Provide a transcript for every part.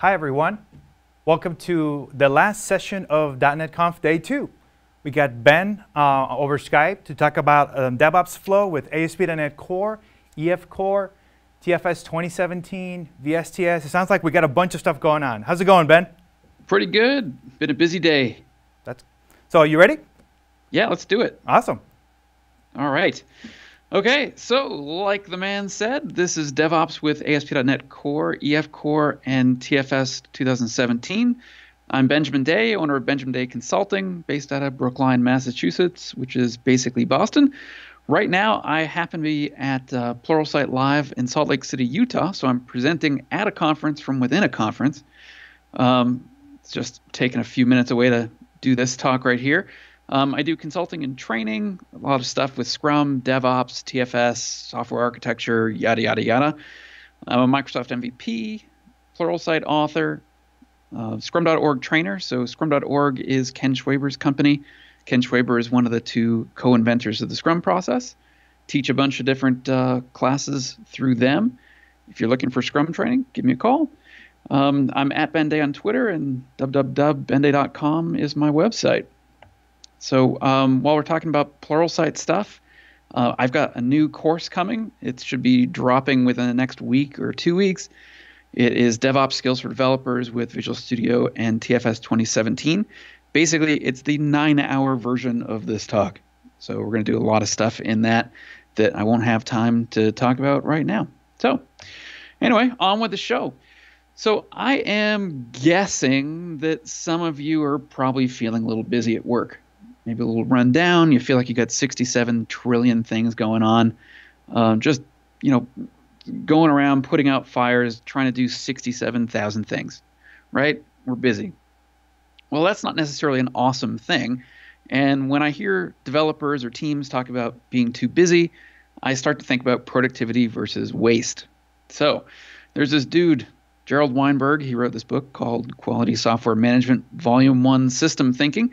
Hi, everyone. Welcome to the last session of .NET Conf Day 2. We got Ben over Skype to talk about DevOps flow with ASP.NET Core, EF Core, TFS 2017, VSTS. It sounds like we got a bunch of stuff going on. How's it going, Ben? Pretty good. Been a busy day. So, you ready? Yeah, let's do it. Awesome. All right. Okay, so like the man said, this is DevOps with ASP.NET Core, EF Core, and TFS 2017. I'm Benjamin Day, owner of Benjamin Day Consulting, based out of Brookline, Massachusetts, which is basically Boston. Right now, I happen to be at Pluralsight Live in Salt Lake City, Utah, so I'm presenting at a conference from within a conference. It's just taking a few minutes away to do this talk right here. I do consulting and training, a lot of stuff with Scrum, DevOps, TFS, software architecture, yada, yada, yada. I'm a Microsoft MVP, Pluralsight author, Scrum.org trainer. So Scrum.org is Ken Schwaber's company. Ken Schwaber is one of the two co-inventors of the Scrum process. Teach a bunch of different classes through them. If you're looking for Scrum training, give me a call. I'm at BenDay on Twitter, and www.benday.com is my website. So while we're talking about Pluralsight stuff, I've got a new course coming. It should be dropping within the next week or 2 weeks. It is DevOps Skills for Developers with Visual Studio and TFS 2017. Basically, it's the 9-hour version of this talk. So we're going to do a lot of stuff in that I won't have time to talk about right now. So anyway, on with the show. So I am guessing that some of you are probably feeling a little busy at work. Maybe a little run down. You feel like you got 67 trillion things going on. Just, going around putting out fires, trying to do 67,000 things, right? We're busy. Well, that's not necessarily an awesome thing. And when I hear developers or teams talk about being too busy, I start to think about productivity versus waste. So there's this dude, Gerald Weinberg. He wrote this book called Quality Software Management, Volume 1, System Thinking.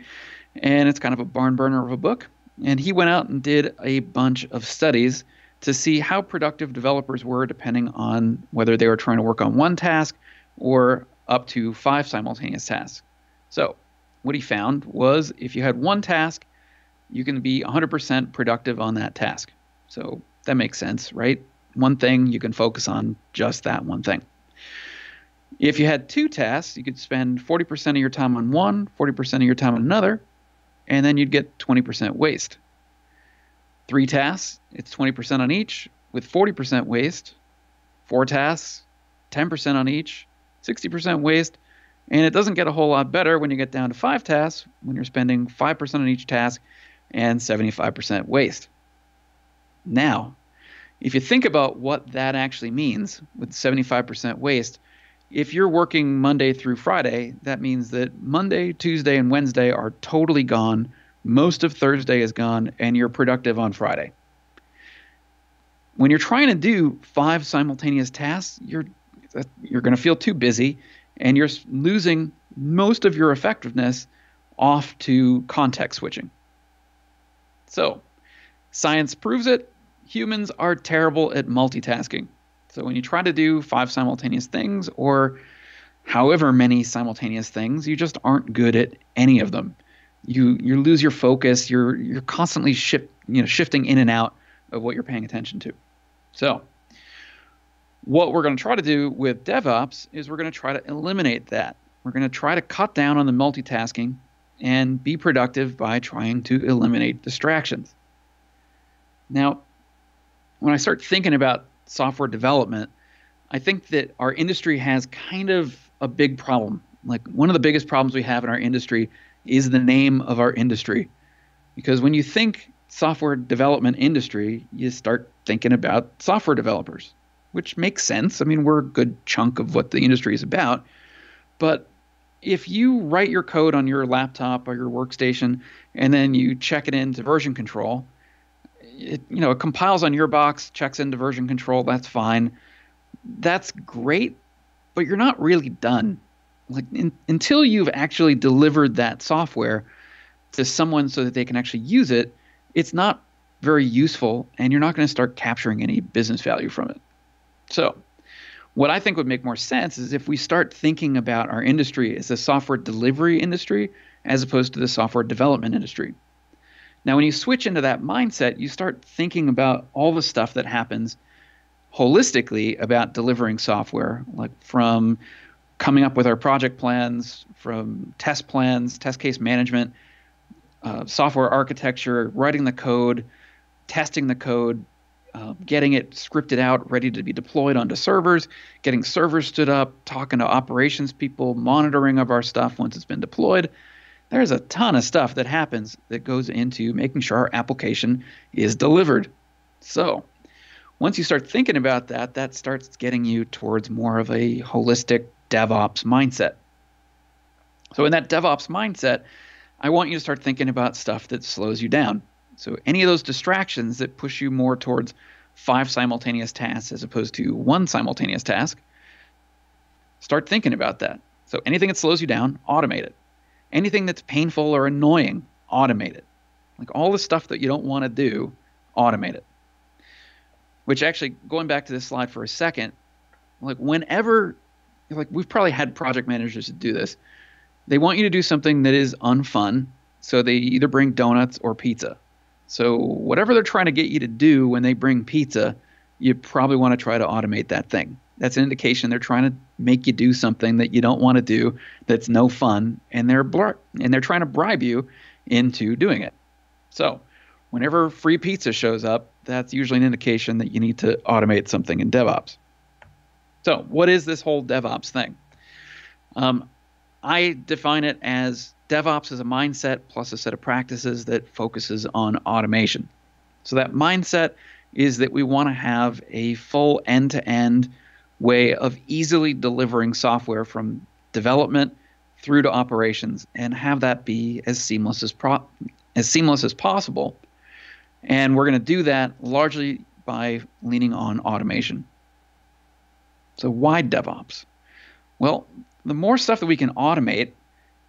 And it's kind of a barn burner of a book. And he went out and did a bunch of studies to see how productive developers were depending on whether they were trying to work on one task or up to 5 simultaneous tasks. So what he found was if you had one task, you can be 100% productive on that task. So that makes sense, right? One thing, you can focus on just that one thing. If you had 2 tasks, you could spend 40% of your time on one, 40% of your time on another, and then you'd get 20% waste. 3 tasks, it's 20% on each with 40% waste. 4 tasks, 10% on each, 60% waste. And it doesn't get a whole lot better when you get down to 5 tasks, when you're spending 5% on each task and 75% waste. Now, if you think about what that actually means with 75% waste, if you're working Monday through Friday, that means that Monday, Tuesday, and Wednesday are totally gone. Most of Thursday is gone, and you're productive on Friday. When you're trying to do 5 simultaneous tasks, you're going to feel too busy, and you're losing most of your effectiveness off to context switching. So, science proves it. Humans are terrible at multitasking. So when you try to do 5 simultaneous things or however many simultaneous things, you just aren't good at any of them. You lose your focus. You're constantly shifting in and out of what you're paying attention to. So what we're going to try to do with DevOps is we're going to try to eliminate that. We're going to try to cut down on the multitasking and be productive by trying to eliminate distractions. Now, when I start thinking about software development, I think that our industry has kind of a big problem. Like one of the biggest problems we have in our industry is the name of our industry. Because when you think software development industry, you start thinking about software developers, which makes sense. I mean, we're a good chunk of what the industry is about. But if you write your code on your laptop or your workstation and then you check it into version control, it compiles on your box, checks into version control, that's fine. That's great, but you're not really done. Until you've actually delivered that software to someone so that they can actually use it, it's not very useful, and you're not going to start capturing any business value from it. So What I think would make more sense is if we start thinking about our industry as a software delivery industry as opposed to the software development industry. Now, when you switch into that mindset, you start thinking about all the stuff that happens holistically about delivering software, like from coming up with our project plans, from test plans, test case management, software architecture, writing the code, testing the code, getting it scripted out, ready to be deployed onto servers, getting servers stood up, talking to operations people, monitoring of our stuff once it's been deployed. There's a ton of stuff that happens that goes into making sure our application is delivered. So once you start thinking about that, that starts getting you towards more of a holistic DevOps mindset. So in that DevOps mindset, I want you to start thinking about stuff that slows you down. So any of those distractions that push you more towards 5 simultaneous tasks as opposed to 1 simultaneous task, start thinking about that. So anything that slows you down, automate it. Anything that's painful or annoying, automate it. Like all the stuff that you don't want to do, automate it. Which actually, going back to this slide for a second, like whenever, like we've probably had project managers that do this. They want you to do something that is unfun, so they either bring donuts or pizza. So whatever they're trying to get you to do when they bring pizza, you probably want to try to automate that thing. That's an indication they're trying to make you do something that you don't want to do, that's no fun, and they're trying to bribe you into doing it. So whenever free pizza shows up, that's usually an indication that you need to automate something in DevOps. So what is this whole DevOps thing? I define it as DevOps is a mindset plus a set of practices that focuses on automation. So that mindset is that we want to have a full end-to-end way of easily delivering software from development through to operations and have that be as seamless as possible. And we're going to do that largely by leaning on automation. So why DevOps? Well, the more stuff that we can automate,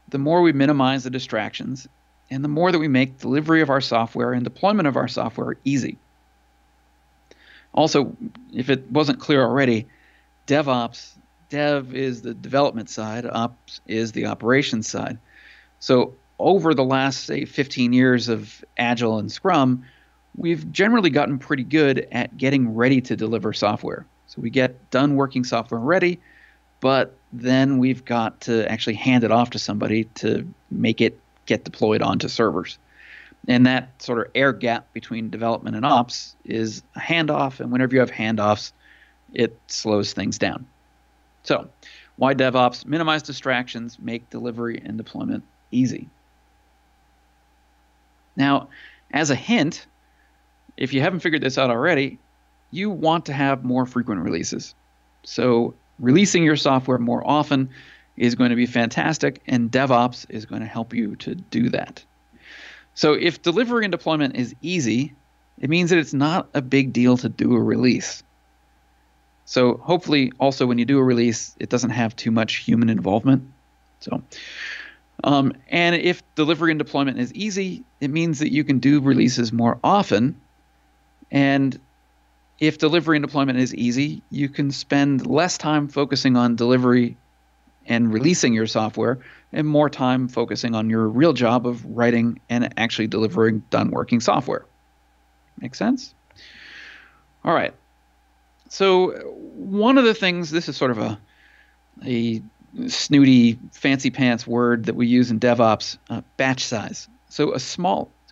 the more we minimize the distractions, and the more that we make delivery of our software and deployment of our software easy. Also, if it wasn't clear already, DevOps, Dev is the development side, Ops is the operations side. So over the last, say, 15 years of Agile and Scrum, we've generally gotten pretty good at getting ready to deliver software. So we get done working software ready, but then we've got to actually hand it off to somebody to make it get deployed onto servers. And that sort of air gap between development and ops is a handoff, and whenever you have handoffs, it slows things down. So why DevOps? Minimize distractions, make delivery and deployment easy. Now, as a hint, if you haven't figured this out already, you want to have more frequent releases. So releasing your software more often is going to be fantastic, and DevOps is going to help you to do that. So if delivery and deployment is easy, it means that it's not a big deal to do a release. So hopefully also when you do a release, it doesn't have too much human involvement. So, and if delivery and deployment is easy, it means that you can do releases more often. And if delivery and deployment is easy, you can spend less time focusing on delivery and releasing your software and more time focusing on your real job of writing and actually delivering done working software. Make sense? All right. So one of the things, this is sort of a snooty, fancy pants word that we use in DevOps, batch size. So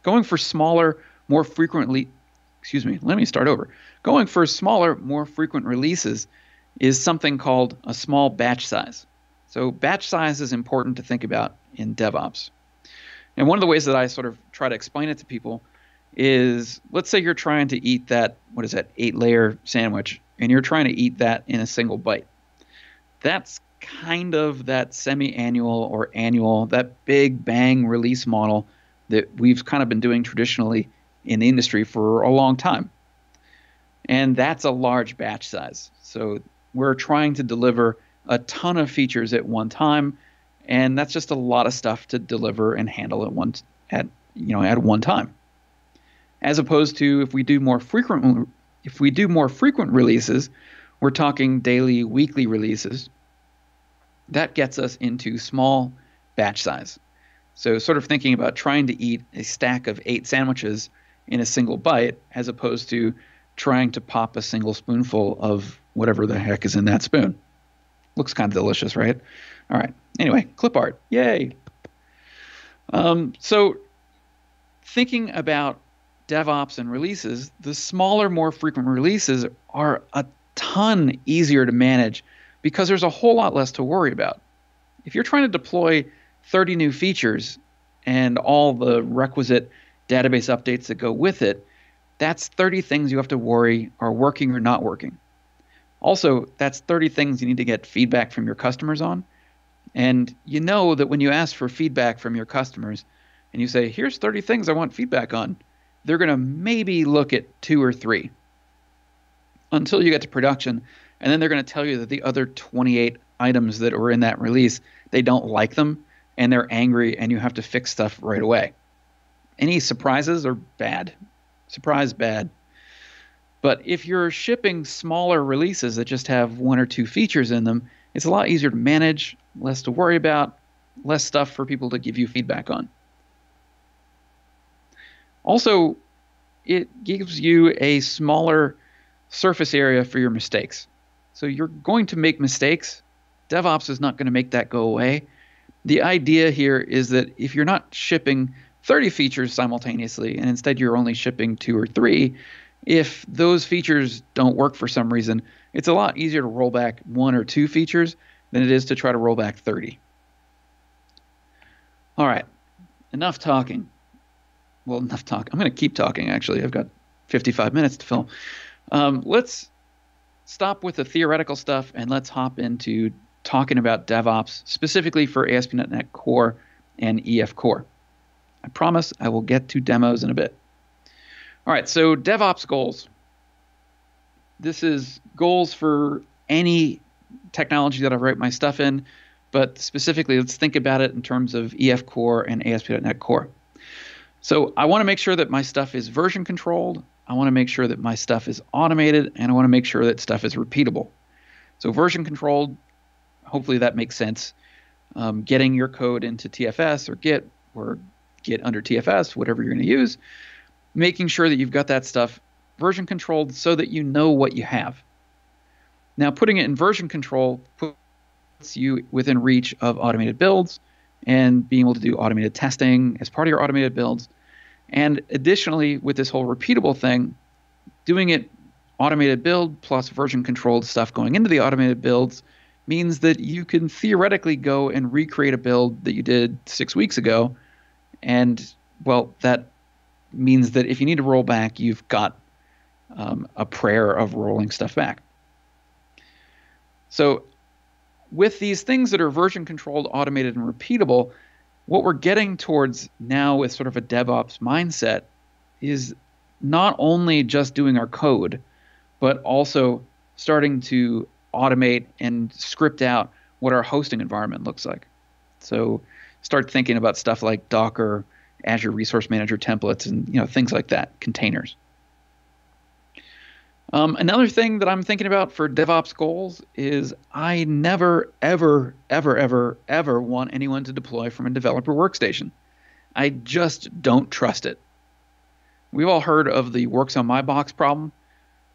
going for smaller, more frequently, Going for smaller, more frequent releases is something called a small batch size. So batch size is important to think about in DevOps. And one of the ways that I sort of try to explain it to people is, let's say you're trying to eat that, 8-layer sandwich, and you're trying to eat that in a single bite. That's kind of that semi-annual or annual, that big bang release model that we've kind of been doing traditionally in the industry for a long time. And that's a large batch size. So we're trying to deliver a ton of features at one time, and that's just a lot of stuff to deliver and handle at one time. As opposed to if we do more frequent releases, we're talking daily, weekly releases. That gets us into small batch size. So sort of thinking about trying to eat a stack of 8 sandwiches in a single bite, as opposed to trying to pop a single spoonful of whatever the heck is in that spoon. Looks kind of delicious, right? All right. Anyway, clip art. Yay. So thinking about DevOps and releases, the smaller, more frequent releases are a ton easier to manage because there's a whole lot less to worry about. If you're trying to deploy 30 new features and all the requisite database updates that go with it, that's 30 things you have to worry are working or not working. Also, that's 30 things you need to get feedback from your customers on. And you know that when you ask for feedback from your customers and you say, here's 30 things I want feedback on, they're going to maybe look at 2 or 3 until you get to production. And then they're going to tell you that the other 28 items that were in that release, they don't like them and they're angry and you have to fix stuff right away. Any surprises are bad. Surprise, bad. But if you're shipping smaller releases that just have 1 or 2 features in them, it's a lot easier to manage, less to worry about, less stuff for people to give you feedback on. Also, it gives you a smaller surface area for your mistakes. So you're going to make mistakes. DevOps is not going to make that go away. The idea here is that if you're not shipping 30 features simultaneously and instead you're only shipping 2 or 3, if those features don't work for some reason, it's a lot easier to roll back 1 or 2 features than it is to try to roll back 30. All right, enough talking. Well, enough talk. I'm going to keep talking, actually. I've got 55 minutes to fill. Let's stop with the theoretical stuff and let's hop into talking about DevOps, specifically for ASP.NET Core and EF Core. I promise I will get to demos in a bit. All right, so DevOps goals. This is goals for any technology that I write my stuff in, but specifically, let's think about it in terms of EF Core and ASP.NET Core. So I want to make sure that my stuff is version controlled. I want to make sure that my stuff is automated, and I want to make sure that stuff is repeatable. So version controlled, hopefully that makes sense. Getting your code into TFS or Git under TFS, whatever you're going to use, making sure that you've got that stuff version controlled so that you know what you have. Now, putting it in version control puts you within reach of automated builds and being able to do automated testing as part of your automated builds. And additionally, with this whole repeatable thing, doing it automated build plus version controlled stuff going into the automated builds means that you can theoretically go and recreate a build that you did 6 weeks ago. And, well, that means that if you need to roll back, you've got a prayer of rolling stuff back. So with these things that are version controlled, automated, and repeatable, what we're getting towards now with sort of a DevOps mindset is not only just doing our code, but also starting to automate and script out what our hosting environment looks like. So start thinking about stuff like Docker, Azure Resource Manager templates, and things like that, containers. Another thing that I'm thinking about for DevOps goals is I never, ever, ever, ever, ever want anyone to deploy from a developer workstation. I just don't trust it. We've all heard of the works on my box problem.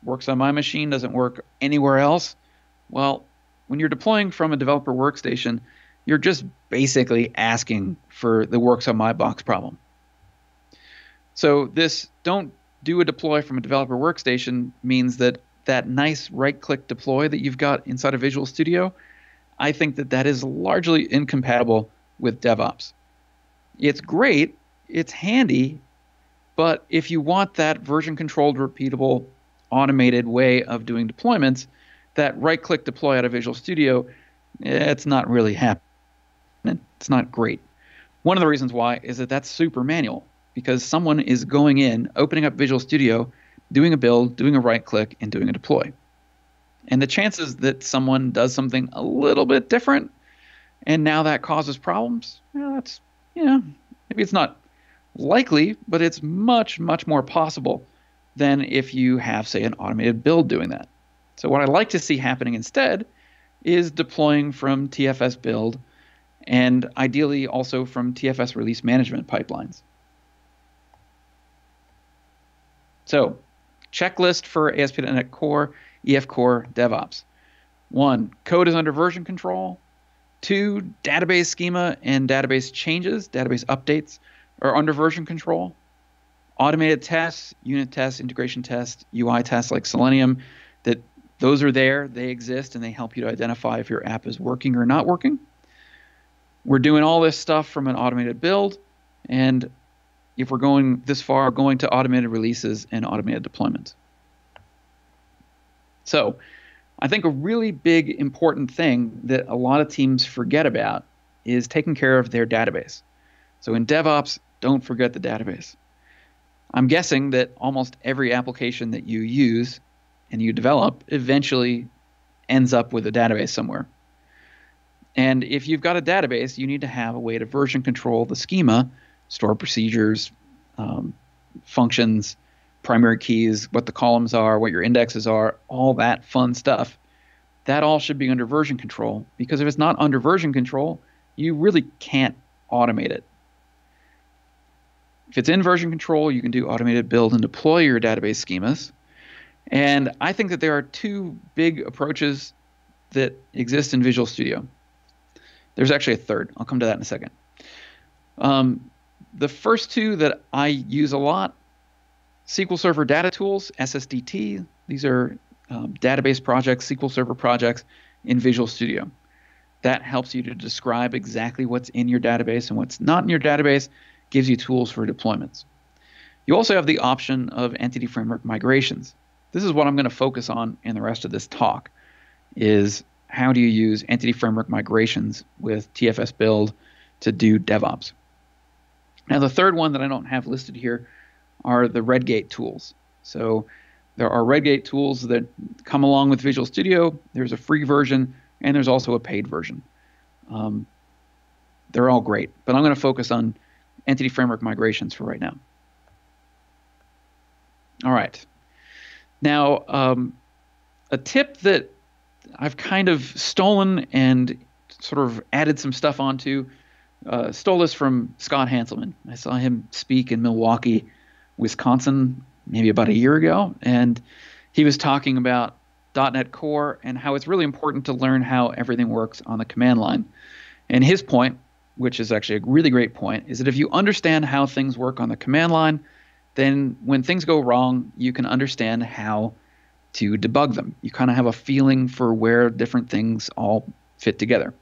Works on my machine, doesn't work anywhere else. Well, when you're deploying from a developer workstation, you're just basically asking for the works on my box problem. So this don't do a deploy from a developer workstation means that nice right-click deploy that you've got inside of Visual Studio, I think that is largely incompatible with DevOps. It's great, it's handy, but if you want that version-controlled, repeatable, automated way of doing deployments, that right-click deploy out of Visual Studio, it's not really happening. It's not great. One of the reasons why is that that's super manual, because someone is going in, opening up Visual Studio, doing a build, doing a right-click, and doing a deploy. And the chances that someone does something a little bit different, and now that causes problems, maybe it's not likely, but it's much, much more possible than if you have, say, an automated build doing that. So what I like to see happening instead is deploying from TFS build and ideally also from TFS release management pipelines. So checklist for ASP.NET Core, EF Core, DevOps. 1, code is under version control. 2, database schema and database changes, database updates are under version control. Automated tests, unit tests, integration tests, UI tests like Selenium, those are there, they exist, and they help you to identify if your app is working or not working. We're doing all this stuff from an automated build, and if we're going this far, going to automated releases and automated deployments. So I think a really big important thing that a lot of teams forget about is taking care of their database. So in DevOps, don't forget the database. I'm guessing that almost every application that you use and you develop eventually ends up with a database somewhere. And if you've got a database, you need to have a way to version control the schema, store procedures, functions, primary keys, what the columns are, what your indexes are, all that fun stuff. That all should be under version control, because if it's not under version control, you really can't automate it. If it's in version control, you can do automated build and deploy your database schemas. And I think that there are 2 big approaches that exist in Visual Studio. There's actually a third. I'll come to that in a second. The first 2 that I use a lot, SQL Server Data Tools, SSDT. These are database projects, SQL Server projects in Visual Studio. That helps you to describe exactly what's in your database and what's not in your database, gives you tools for deployments. You also have the option of entity framework migrations. This is what I'm going to focus on in the rest of this talk, is how do you use entity framework migrations with TFS build to do DevOps. Now the third one that I don't have listed here are the Redgate tools. So there are Redgate tools that come along with Visual Studio. There's a free version and there's also a paid version. They're all great, but I'm going to focus on entity framework migrations for right now. All right. Now, a tip that I've kind of stolen and sort of added some stuff onto, stole this from Scott Hanselman. I saw him speak in Milwaukee, Wisconsin, maybe about a year ago, and he was talking about .NET Core and how it's really important to learn how everything works on the command line. And his point, which is actually a really great point, is that if you understand how things work on the command line, then when things go wrong, you can understand how to debug them. You kind of have a feeling for where different things all fit together.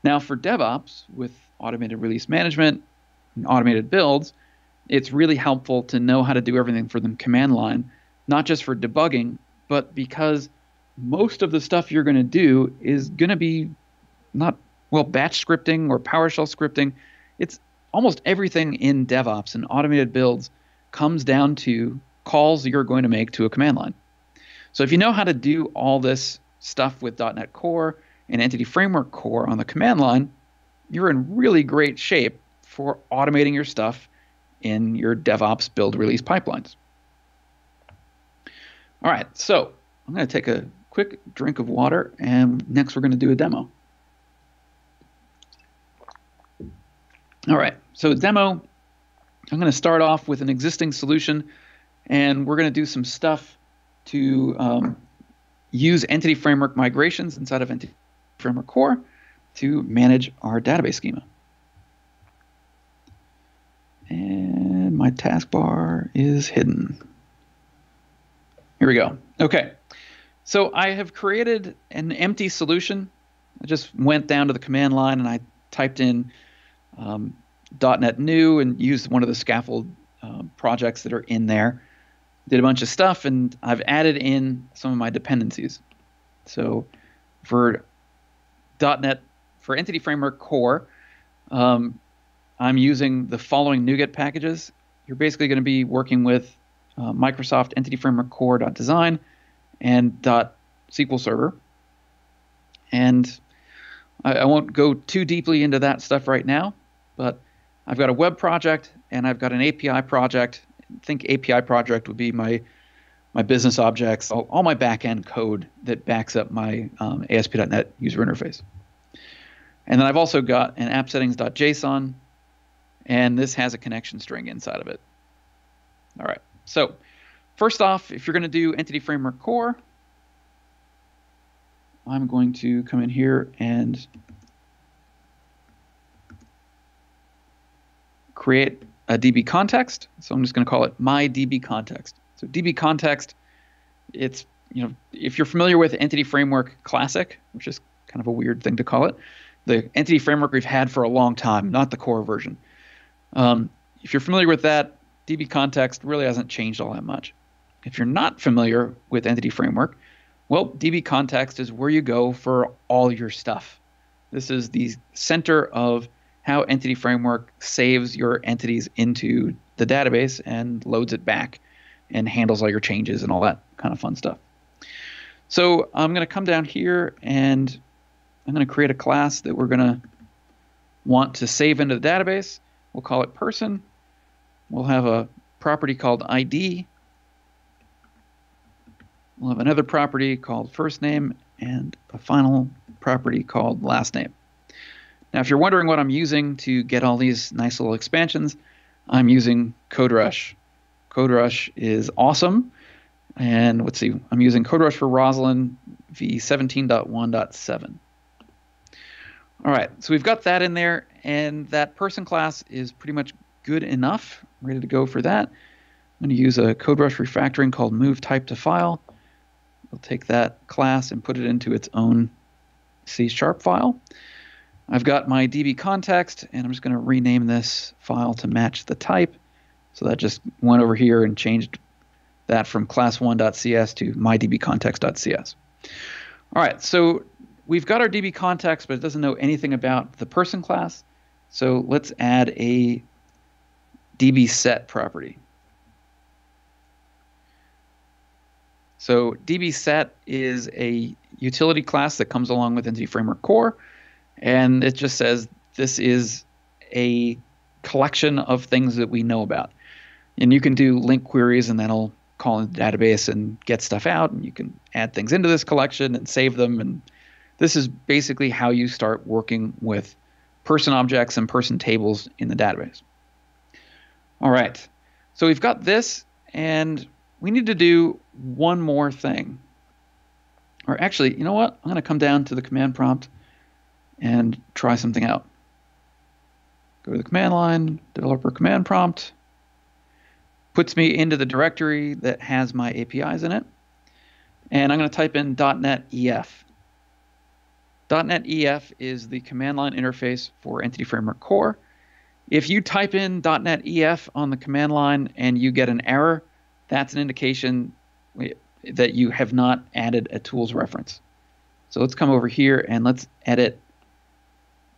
Now for DevOps, with automated release management and automated builds, it's really helpful to know how to do everything for the command line, not just for debugging, but because most of the stuff you're going to do is going to be batch scripting or PowerShell scripting. It's almost everything in DevOps and automated builds comes down to calls you're going to make to a command line. So if you know how to do all this stuff with .NET Core and Entity Framework Core on the command line, you're in really great shape for automating your stuff in your DevOps build release pipelines. All right, so I'm going to take a quick drink of water, and next we're going to do a demo. All right, so demo, I'm going to start off with an existing solution, and we're going to do some stuff to use Entity Framework migrations inside of Entity Framework Core to manage our database schema. And my taskbar is hidden. Here we go. Okay, so I have created an empty solution. I just went down to the command line and I typed in .NET New and used one of the scaffold projects that are in there. Did a bunch of stuff, and I've added in some of my dependencies. So for .NET, for Entity Framework Core, I'm using the following NuGet packages. You're basically going to be working with Microsoft Entity Framework Core.design and .SQL Server. And I won't go too deeply into that stuff right now, but I've got a web project and I've got an API project. I think API project would be my my business objects, all my back-end code that backs up my ASP.NET user interface. And then I've also got an app settings.json, and this has a connection string inside of it. All right, so first off, if you're going to do Entity Framework Core, I'm going to come in here and create a DB context. So I'm just going to call it my DB context. So DB context, it's, if you're familiar with Entity Framework Classic, which is kind of a weird thing to call it, the Entity Framework we've had for a long time, not the core version. If you're familiar with that, DB context really hasn't changed all that much. If you're not familiar with Entity Framework, well, DB context is where you go for all your stuff. This is the center of how Entity Framework saves your entities into the database and loads it back and handles all your changes and all that kind of fun stuff. So I'm going to come down here and I'm going to create a class that we're going to want to save into the database. We'll call it person. We'll have a property called ID. We'll have another property called first name and a final property called last name. Now, if you're wondering what I'm using to get all these nice little expansions, I'm using CodeRush. CodeRush is awesome. And let's see, I'm using CodeRush for Roslyn v17.1.7. All right, so we've got that in there, and that person class is pretty much good enough. I'm ready to go for that. I'm going to use a CodeRush refactoring called move type to file. We'll take that class and put it into its own C# file. I've got my DB context, and I'm just going to rename this file to match the type. So that just went over here and changed that from class1.cs to mydbcontext.cs. All right, so we've got our DB context, but it doesn't know anything about the person class. So let's add a DB set property. So DB set is a utility class that comes along with Entity Framework Core, and it just says this is a collection of things that we know about. And you can do link queries, and that'll call in the database and get stuff out, and you can add things into this collection and save them. And this is basically how you start working with person objects and person tables in the database. All right, so we've got this, and we need to do one more thing. Or actually, you know what? I'm going to come down to the command prompt and try something out. Go to the command line, developer command prompt. Puts me into the directory that has my APIs in it. And I'm going to type in .NET EF. .NET EF is the command line interface for Entity Framework Core. If you type in .NET EF on the command line and you get an error, that's an indication that you have not added a tools reference. So let's come over here and let's edit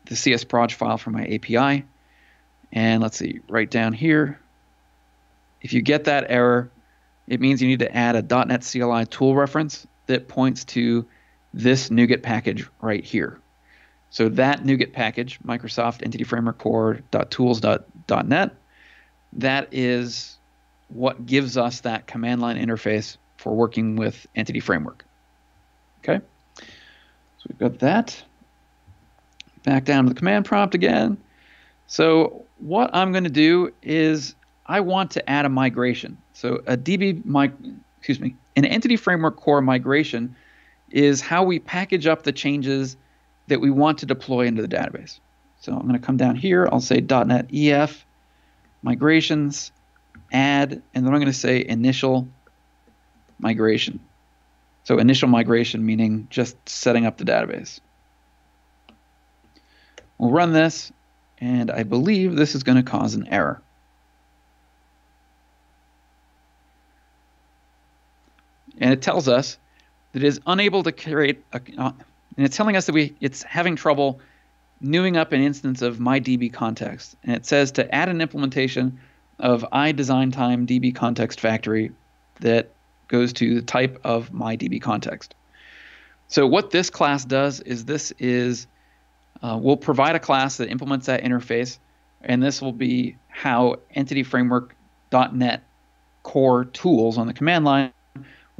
the CSproj file from my API. And let's see, right down here, if you get that error, it means you need to add a .NET CLI tool reference that points to this NuGet package right here. So that NuGet package, Microsoft Entity Framework Core.tools.net, that is what gives us that command line interface for working with Entity Framework. Okay, so we've got that. Back down to the command prompt again. So what I'm going to do is I want to add a migration. So an Entity Framework Core migration is how we package up the changes that we want to deploy into the database. So I'm going to come down here. I'll say .NET EF migrations, add, and then I'm going to say initial migration. So initial migration meaning just setting up the database. We'll run this, and I believe this is going to cause an error. And it tells us that it is unable to create and it's telling us that it's having trouble newing up an instance of my DB context. And it says to add an implementation of iDesignTime DB context factory that goes to the type of my DB context. So what this class does is we'll provide a class that implements that interface, and this will be how Entity Framework .NET Core tools on the command line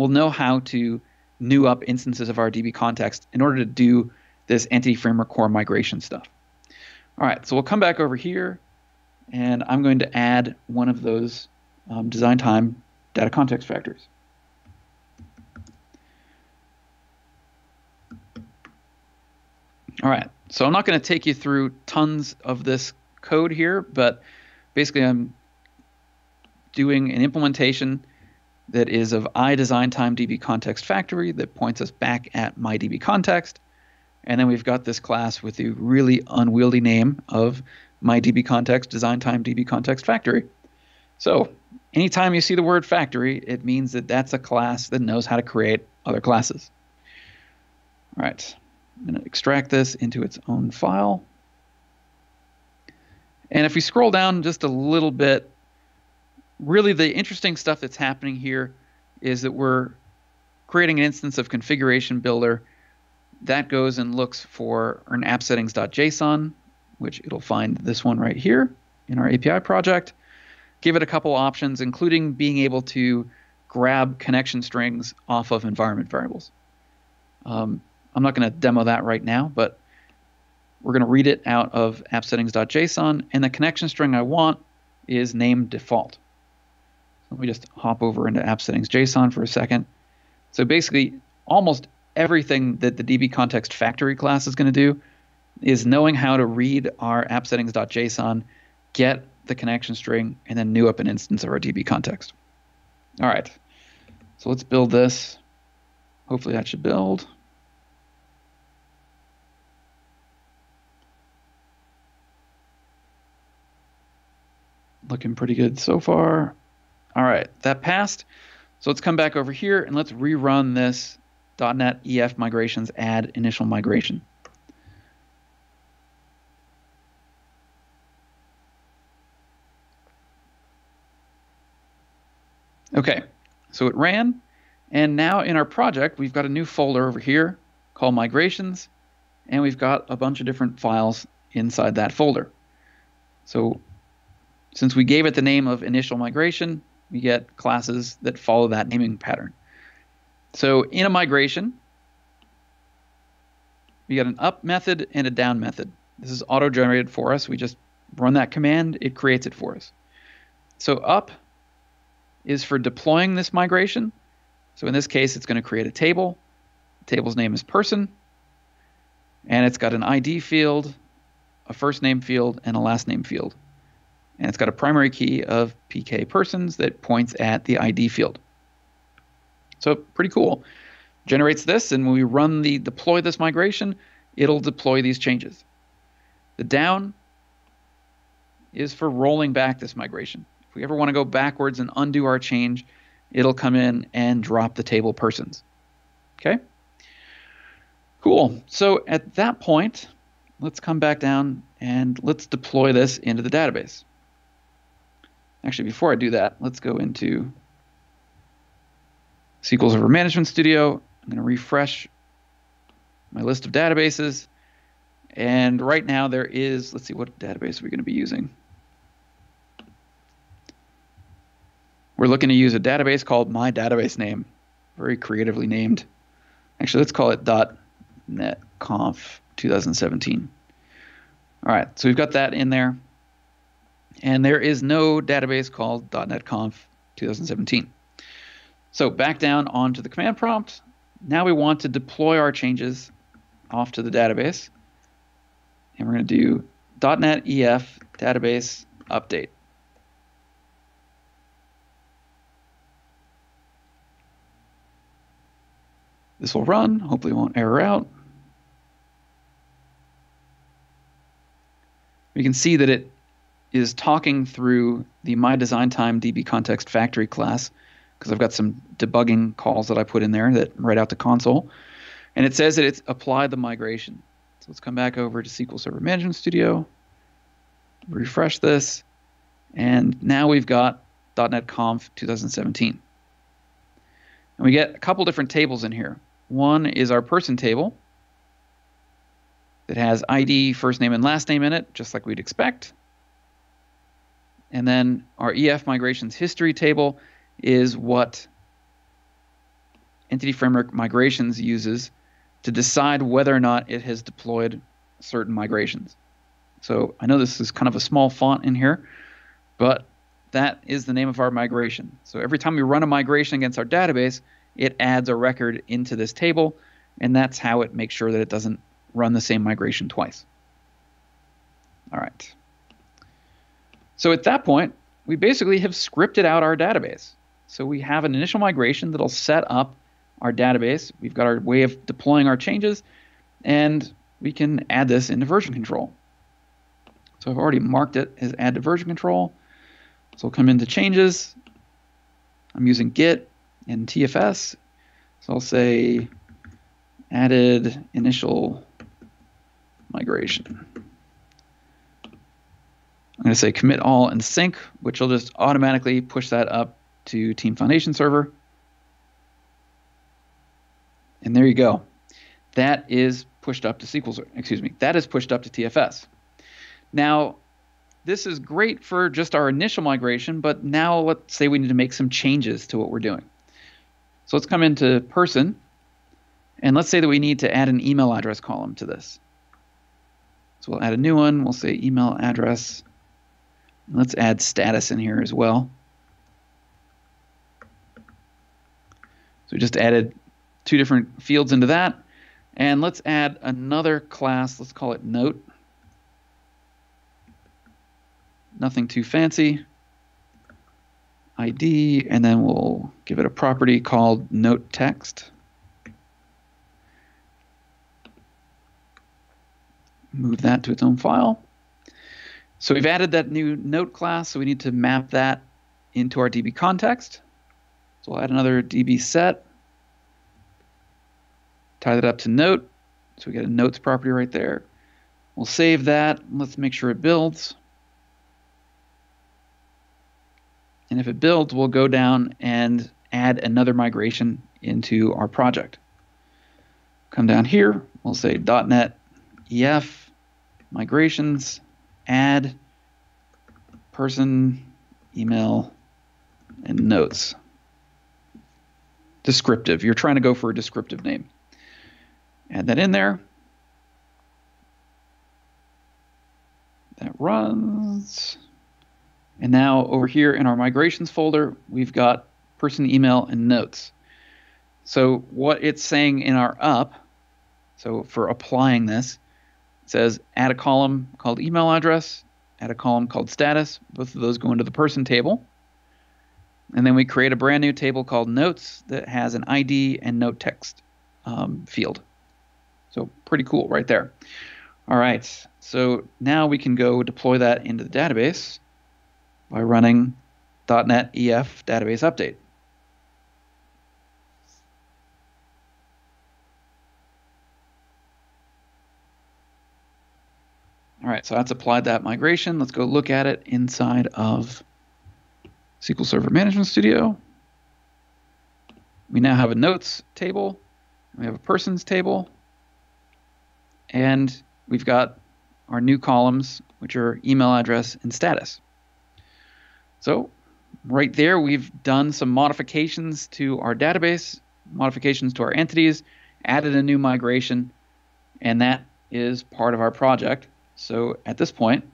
we'll know how to new up instances of our DB context in order to do this entity framework core migration stuff. All right, so we'll come back over here, and I'm going to add one of those design time data context factories. All right, so I'm not going to take you through tons of this code here, but basically I'm doing an implementation that is of iDesignTime DB context factory that points us back at my DB context. And then we've got this class with the really unwieldy name of my DB context DesignTime DB context factory. So anytime you see the word factory, it means that that's a class that knows how to create other classes. All right, I'm going to extract this into its own file. And if we scroll down just a little bit, really the interesting stuff that's happening here is that we're creating an instance of configuration builder that goes and looks for an app settings.json, which it'll find this one right here in our API project. Give it a couple options, including being able to grab connection strings off of environment variables. I'm not going to demo that right now, but we're going to read it out of app settings.json, and the connection string I want is named default. Let me just hop over into app settings.json for a second. So basically, almost everything that the DB context factory class is going to do is knowing how to read our app settings.json, get the connection string, and then new up an instance of our DB context. All right, so let's build this. Hopefully that should build. Looking pretty good so far. All right, that passed. So let's come back over here and let's rerun this .NET EF migrations add initial migration. Okay, so it ran, and now in our project, we've got a new folder over here called migrations, and we've got a bunch of different files inside that folder. So since we gave it the name of initial migration, we get classes that follow that naming pattern. So in a migration, we got an up method and a down method. This is auto-generated for us. We just run that command, it creates it for us. So up is for deploying this migration. So in this case, it's going to create a table. The table's name is person, and it's got an ID field, a first name field, and a last name field. And it's got a primary key of PK persons that points at the ID field. So pretty cool. Generates this, and when we run the deploy this migration, it'll deploy these changes. The down is for rolling back this migration. If we ever want to go backwards and undo our change, it'll come in and drop the table persons. Okay? Cool. So at that point, let's come back down and let's deploy this into the database. Actually, before I do that, let's go into SQL Server Management Studio. I'm going to refresh my list of databases. And right now there is, let's see, what database are we going to be using? We're looking to use a database called My Database Name. Very creatively named. Actually, let's call it .NET Conf 2017. All right, so we've got that in there. And there is no database called .NET Conf 2017. So back down onto the command prompt. Now we want to deploy our changes off to the database. And we're going to do .NET EF database update. This will run. Hopefully it won't error out. We can see that it is talking through the MyDesignTime DB context factory class, because I've got some debugging calls that I put in there that write out to console. And it says that it's applied the migration. So let's come back over to SQL Server Management Studio, refresh this, and now we've got .NET Conf 2017. And we get a couple different tables in here. One is our person table that has ID, first name, and last name in it, just like we'd expect. And then our EF migrations history table is what Entity Framework Migrations uses to decide whether or not it has deployed certain migrations. So I know this is kind of a small font in here, but that is the name of our migration. So every time we run a migration against our database, it adds a record into this table, and that's how it makes sure that it doesn't run the same migration twice. All right. So at that point, we basically have scripted out our database. So we have an initial migration that'll set up our database. We've got our way of deploying our changes, and we can add this into version control. So I've already marked it as add to version control. So I'll come into changes. I'm using Git and TFS. So I'll say added initial migration. I'm going to say commit all and sync, which will just automatically push that up to Team Foundation Server. And there you go. That is pushed up to SQL Server. Excuse me. That is pushed up to TFS. Now, this is great for just our initial migration, but now let's say we need to make some changes to what we're doing. So let's come into person, and let's say that we need to add an email address column to this. So we'll add a new one. We'll say email address. Let's add status in here as well. So we just added 2 different fields into that. And let's add another class. Let's call it note. Nothing too fancy. ID, and then we'll give it a property called note text. Move that to its own file. So we've added that new note class, so we need to map that into our DB context. So we'll add another DB set. Tie that up to note. So we get a notes property right there. We'll save that. Let's make sure it builds. And if it builds, we'll go down and add another migration into our project. Come down here. We'll say .NET EF migrations, add person, email, and notes. Descriptive. You're trying to go for a descriptive name. Add that in there. That runs. And now over here in our migrations folder, we've got person, email, and notes. So what it's saying in our up, so for applying this, it says add a column called email address, add a column called status. Both of those go into the person table. And then we create a brand new table called notes that has an ID and note text field. So pretty cool right there. All right, so now we can go deploy that into the database by running .NET EF database update. All right, so that's applied that migration. Let's go look at it inside of SQL Server Management Studio. We now have a notes table. We have a persons table. And we've got our new columns, which are email address and status. So right there, we've done some modifications to our database, modifications to our entities, added a new migration, and that is part of our project. So at this point,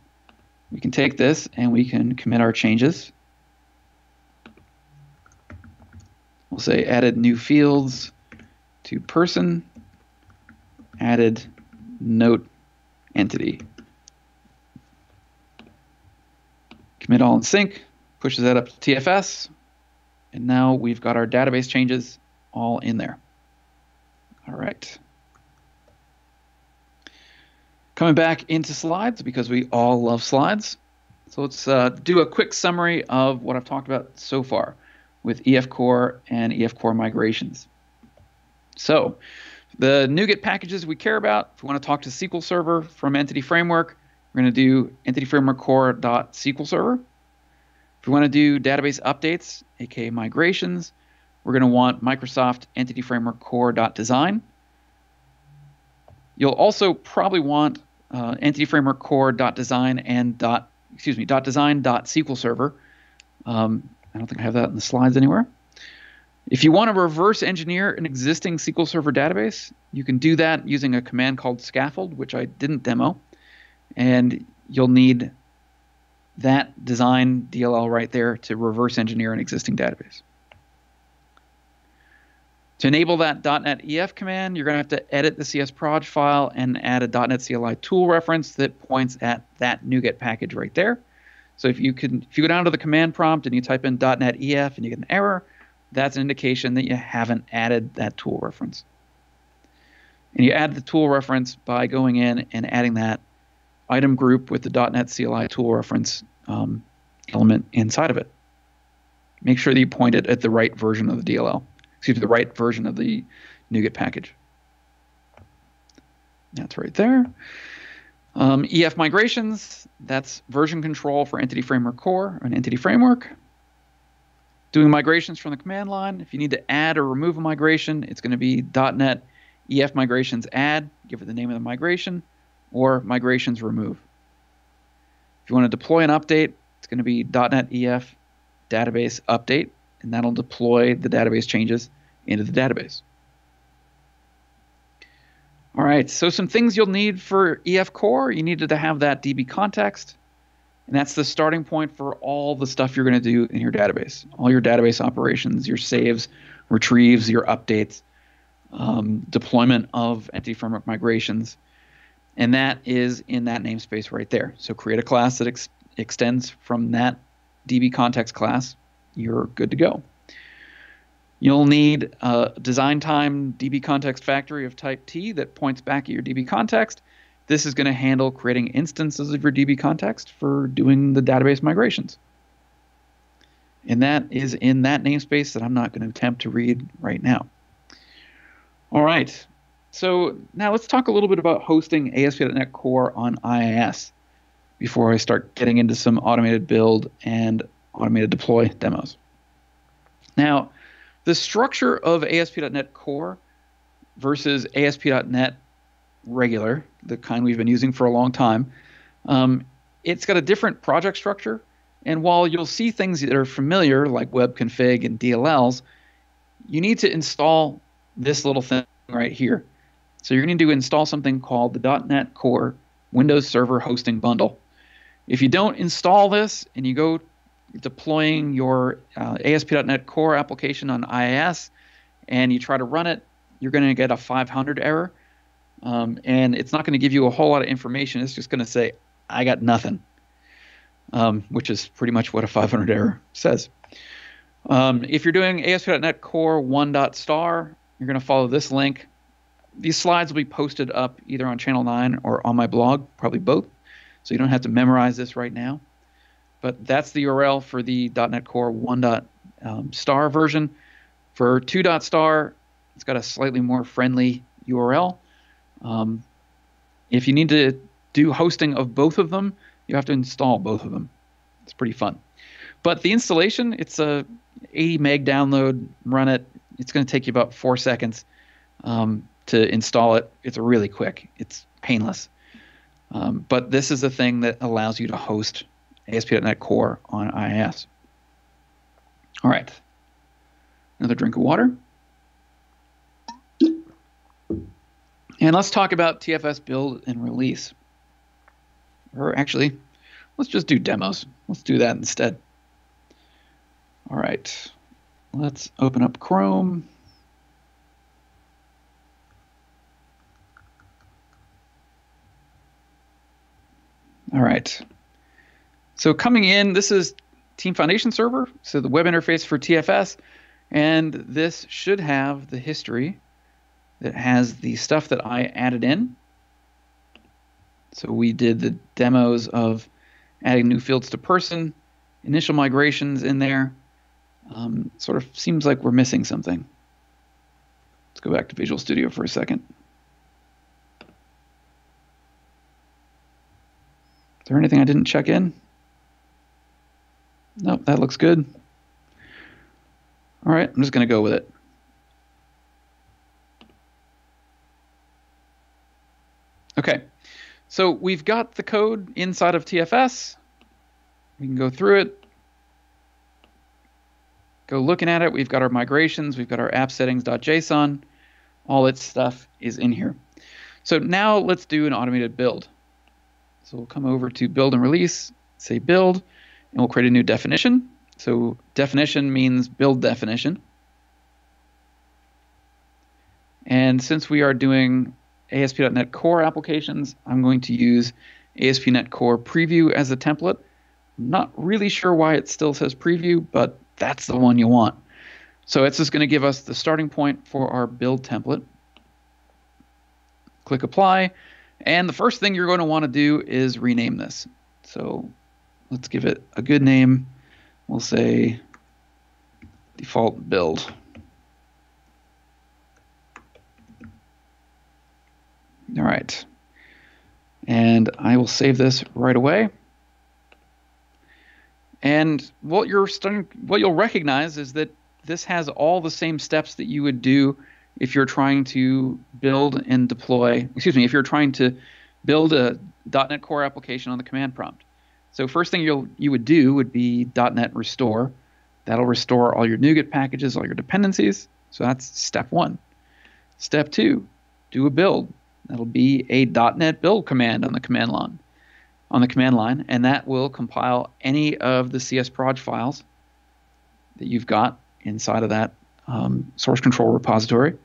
we can take this and we can commit our changes. We'll say added new fields to person, added note entity. Commit all and sync, pushes that up to TFS, and now we've got our database changes all in there. All right. Coming back into slides, because we all love slides. So let's do a quick summary of what I've talked about so far with EF Core and EF Core migrations. So the NuGet packages we care about, if we want to talk to SQL Server from Entity Framework, we're going to do Entity Framework Core.SQL Server. If we want to do database updates, aka migrations, we're going to want Microsoft Entity Framework Core.Design. You'll also probably want Entity Framework Core.Design and .design.SQL Server. I don't think I have that in the slides anywhere. If you want to reverse engineer an existing SQL Server database, you can do that using a command called scaffold, which I didn't demo. And you'll need that design DLL right there to reverse engineer an existing database. To enable that .NET EF command, you're going to have to edit the CSproj file and add a .NET CLI tool reference that points at that NuGet package right there. So if you go down to the command prompt and you type in .NET EF and you get an error, that's an indication that you haven't added that tool reference. And you add the tool reference by going in and adding that item group with the .NET CLI tool reference element inside of it. Make sure that you point it at the right version of the DLL. Excuse me, the right version of the NuGet package. That's right there. EF migrations, that's version control for Entity Framework Core, an entity framework. Doing migrations from the command line. If you need to add or remove a migration, it's going to be .NET EF migrations add, give it the name of the migration, or migrations remove. If you want to deploy an update, it's going to be .NET EF database update, and that'll deploy the database changes into the database. All right, so some things you'll need for EF Core. You needed to have that DB context, and that's the starting point for all the stuff you're going to do in your database. All your database operations, your saves, retrieves, your updates, deployment of Entity Framework migrations, and that is in that namespace right there. So create a class that extends from that DB context class. You're good to go. You'll need a design time DB context factory of type T that points back at your DB context. This is going to handle creating instances of your DB context for doing the database migrations. And that is in that namespace that I'm not going to attempt to read right now. All right. So now let's talk a little bit about hosting ASP.NET Core on IIS before I start getting into some automated build and automated deploy demos. Now, the structure of ASP.NET Core versus ASP.NET Regular, the kind we've been using for a long time, it's got a different project structure. And while you'll see things that are familiar, like web config and DLLs, you need to install this little thing right here. So you're going to install something called the .NET Core Windows Server Hosting Bundle. If you don't install this and you go deploying your ASP.NET Core application on IIS and you try to run it, you're going to get a 500 error. And it's not going to give you a whole lot of information. It's just going to say, I got nothing, which is pretty much what a 500 error says. If you're doing ASP.NET Core 1.star, you're going to follow this link. These slides will be posted up either on Channel 9 or on my blog, probably both. So you don't have to memorize this right now. But that's the URL for the .NET Core 1.star version. For 2.star, it's got a slightly more friendly URL. If you need to do hosting of both of them, you have to install both of them. It's pretty fun. But the installation, it's a 80 meg download, run it. It's going to take you about 4 seconds to install it. It's really quick. It's painless. But this is the thing that allows you to host ASP.NET Core on IIS. All right. Another drink of water. And let's talk about TFS build and release. Or actually, let's just do demos. Let's do that instead. All right. Let's open up Chrome. All right. So coming in, this is Team Foundation Server, so the web interface for TFS, and this should have the history that has the stuff that I added in. So we did the demos of adding new fields to person, initial migrations in there. Sort of seems like we're missing something. Let's go back to Visual Studio for a second. Is there anything I didn't check in? Nope, that looks good. All right, I'm just going to go with it. Okay, so we've got the code inside of TFS. We can go through it. go looking at it, we've got our migrations, we've got our app settings.json, all its stuff is in here. So now let's do an automated build. So we'll come over to build and release, say build, and we'll create a new definition. So definition means build definition. And since we are doing ASP.NET Core applications, I'm going to use ASP.NET Core Preview as a template. I'm not really sure why it still says Preview, but that's the one you want. So it's just going to give us the starting point for our build template. Click Apply, and the first thing you're going to want to do is rename this. So let's give it a good name. We'll say default build. All right, and I will save this right away. And what you'll recognize is that this has all the same steps that you would do if you're trying to build and deploy. Excuse me, if you're trying to build a .NET Core application on the command prompt. So first thing you would do would be .NET restore. That'll restore all your NuGet packages, all your dependencies. So that's step one. Step two, do a build. That'll be a .NET build command on the command line, and that will compile any of the CSproj files that you've got inside of that source control repository.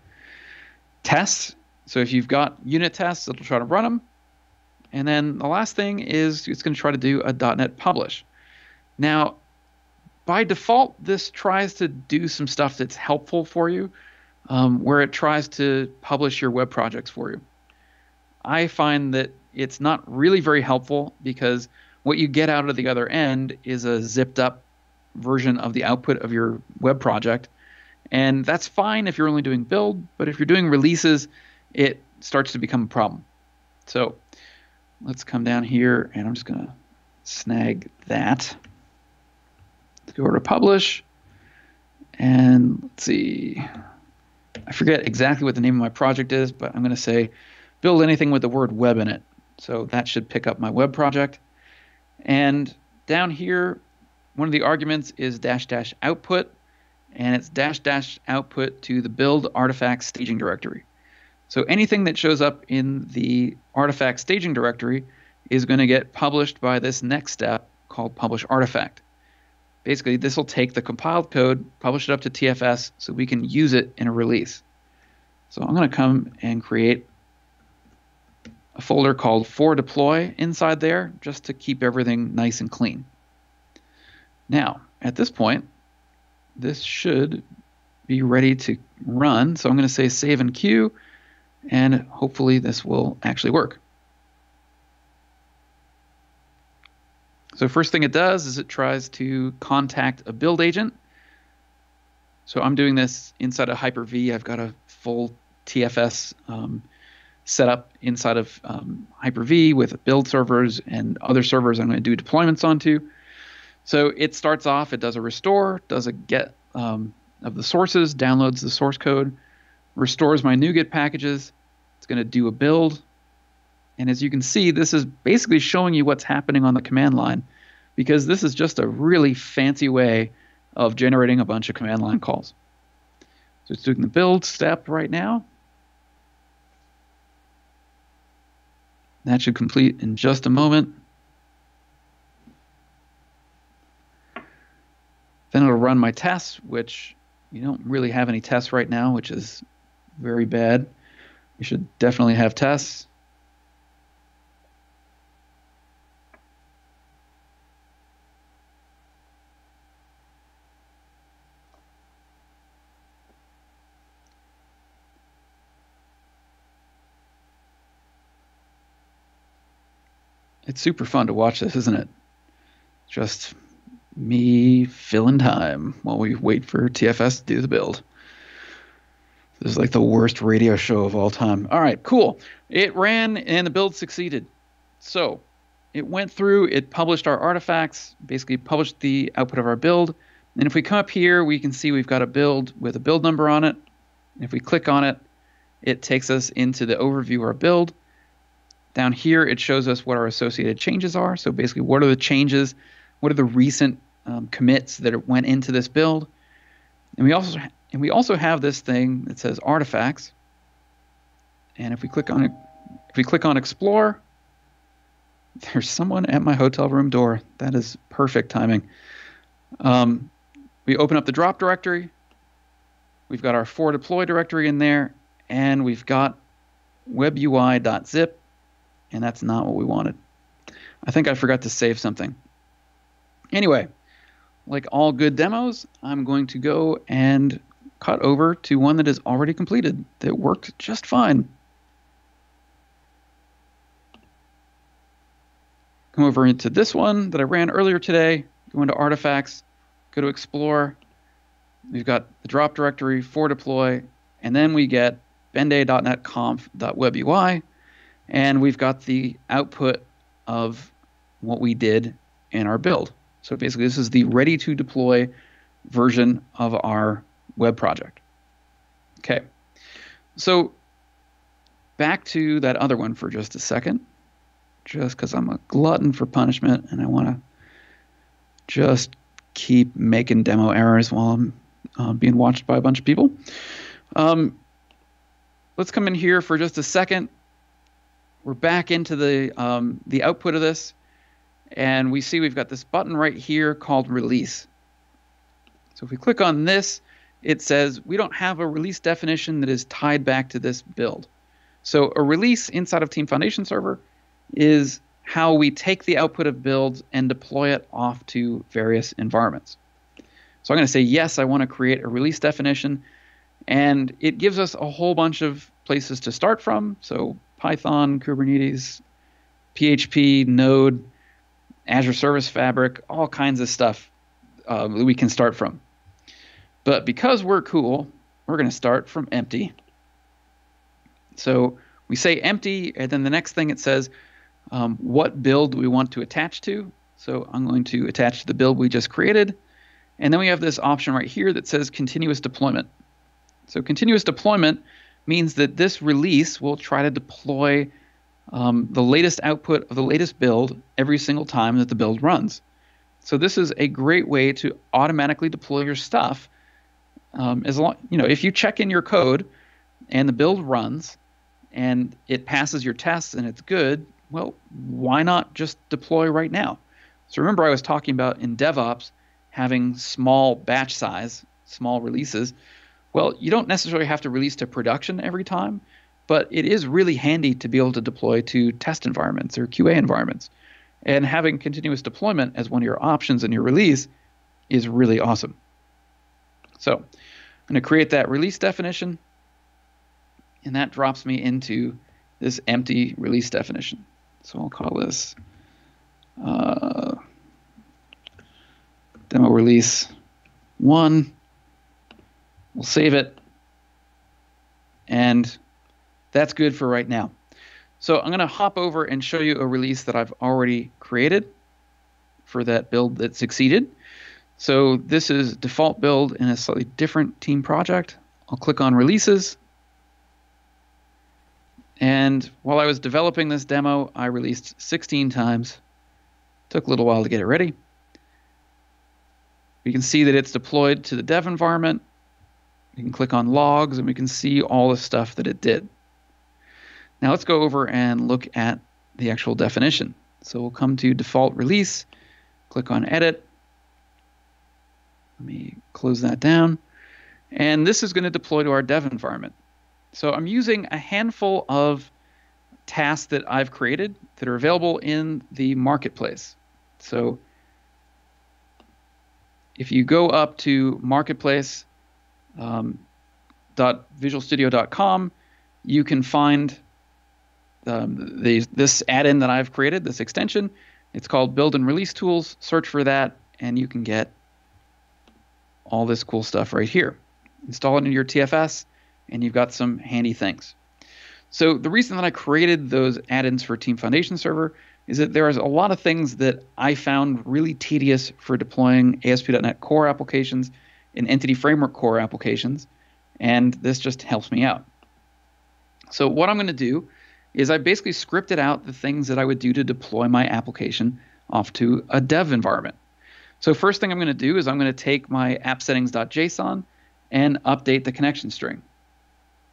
Tests. So if you've got unit tests, it'll try to run them. And then the last thing is it's going to try to do a .NET publish. Now, by default, this tries to do some stuff that's helpful for you, where it tries to publish your web projects for you. I find that it's not really very helpful because what you get out of the other end is a zipped up version of the output of your web project. And that's fine if you're only doing build, but if you're doing releases, it starts to become a problem. So let's come down here, and I'm just going to snag that. Let's go over to publish, and let's see. I forget exactly what the name of my project is, but I'm going to say build anything with the word web in it. So that should pick up my web project. And down here, one of the arguments is -- output, and it's -- output to the build artifact staging directory. So anything that shows up in the artifact staging directory is going to get published by this next step called publish artifact. Basically, this will take the compiled code, publish it up to TFS so we can use it in a release. So I'm going to come and create a folder called for deploy inside there just to keep everything nice and clean. Now, at this point, this should be ready to run. So I'm going to say save and queue, and hopefully this will actually work. So first thing it does is it tries to contact a build agent. So I'm doing this inside of Hyper-V. I've got a full TFS set up inside of Hyper-V with build servers and other servers I'm going to do deployments onto. So it starts off, it does a restore, does a get of the sources, downloads the source code, restores my NuGet packages. It's going to do a build. And as you can see, this is basically showing you what's happening on the command line, because this is just a really fancy way of generating a bunch of command line calls. So it's doing the build step right now. That should complete in just a moment. Then it'll run my tests, which you don't really have any tests right now, which is very bad. You should definitely have tests. It's super fun to watch this, isn't it? Just me filling time while we wait for TFS to do the build. This is like the worst radio show of all time. All right, cool. It ran and the build succeeded. So it went through, it published our artifacts, basically published the output of our build. And if we come up here, we can see we've got a build with a build number on it. And if we click on it, it takes us into the overview of our build. Down here, it shows us what our associated changes are. So basically, what are the changes? What are the recent commits that went into this build? And we also have this thing that says artifacts. And if we click on Explore, there's someone at my hotel room door. That is perfect timing. We open up the drop directory. We've got our for deploy directory in there, and we've got webui.zip, and that's not what we wanted. I think I forgot to save something. Anyway, like all good demos, I'm going to go and cut over to one that is already completed that worked just fine. Come over into this one that I ran earlier today, go into artifacts, go to explore. We've got the drop directory, for deploy, and then we get benday.netconf.webui, and we've got the output of what we did in our build. So basically, this is the ready to deploy version of our web project. Okay, so back to that other one for just a second, just because I'm a glutton for punishment and I want to just keep making demo errors while I'm being watched by a bunch of people. Let's come in here for just a second. We're back into the output of this, and we see we've got this button right here called release. So if we click on this, it says we don't have a release definition that is tied back to this build. So a release inside of Team Foundation Server is how we take the output of builds and deploy it off to various environments. So I'm going to say, yes, I want to create a release definition, and it gives us a whole bunch of places to start from. So Python, Kubernetes, PHP, Node, Azure Service Fabric, all kinds of stuff that we can start from. But because we're cool, we're going to start from empty. So we say empty, and then the next thing it says, what build do we want to attach to? So I'm going to attach to the build we just created. And then we have this option right here that says continuous deployment. So continuous deployment means that this release will try to deploy the latest output of the latest build every single time that the build runs. So this is a great way to automatically deploy your stuff. As long, if you check in your code and the build runs and it passes your tests and it's good, well, why not just deploy right now? So remember I was talking about in DevOps having small batch size, small releases. Well, you don't necessarily have to release to production every time, but it is really handy to be able to deploy to test environments or QA environments. And having continuous deployment as one of your options in your release is really awesome. So I'm going to create that release definition, and that drops me into this empty release definition. So I'll call this demo release 1. We'll save it, and that's good for right now. So I'm going to hop over and show you a release that I've already created for that build that succeeded. So this is default build in a slightly different team project. I'll click on releases. And while I was developing this demo, I released 16 times. Took a little while to get it ready. We can see that it's deployed to the dev environment. We can click on logs, and we can see all the stuff that it did. Now let's go over and look at the actual definition. So we'll come to default release, click on edit. Let me close that down. And this is going to deploy to our dev environment. So I'm using a handful of tasks that I've created that are available in the marketplace. So if you go up to marketplace.visualstudio.com, you can find this add-in that I've created, this extension. It's called Build and Release Tools. Search for that, and you can get all this cool stuff right here. Install it into your TFS, and you've got some handy things. So the reason that I created those add-ins for Team Foundation Server is that there is a lot of things that I found really tedious for deploying ASP.NET Core applications and Entity Framework Core applications, and this just helps me out. So what I'm going to do is I basically scripted out the things that I would do to deploy my application off to a dev environment. So first thing I'm going to do is I'm going to take my app settings.json and update the connection string.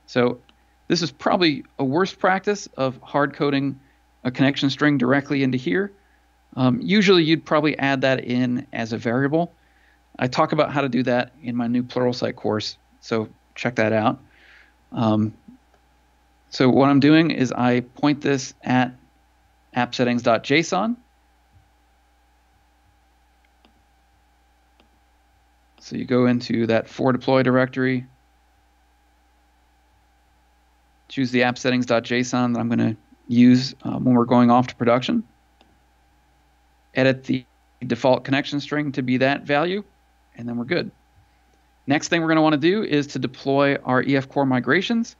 So this is probably a worse practice of hard coding a connection string directly into here. Usually you'd probably add that in as a variable. I talk about how to do that in my new Pluralsight course, so check that out. So what I'm doing is I point this at appsettings.json. So you go into that for deploy directory, choose the appsettings.json that I'm going to use when we're going off to production. Edit the default connection string to be that value, and then we're good. Next thing we're going to want to do is to deploy our EF Core migrations.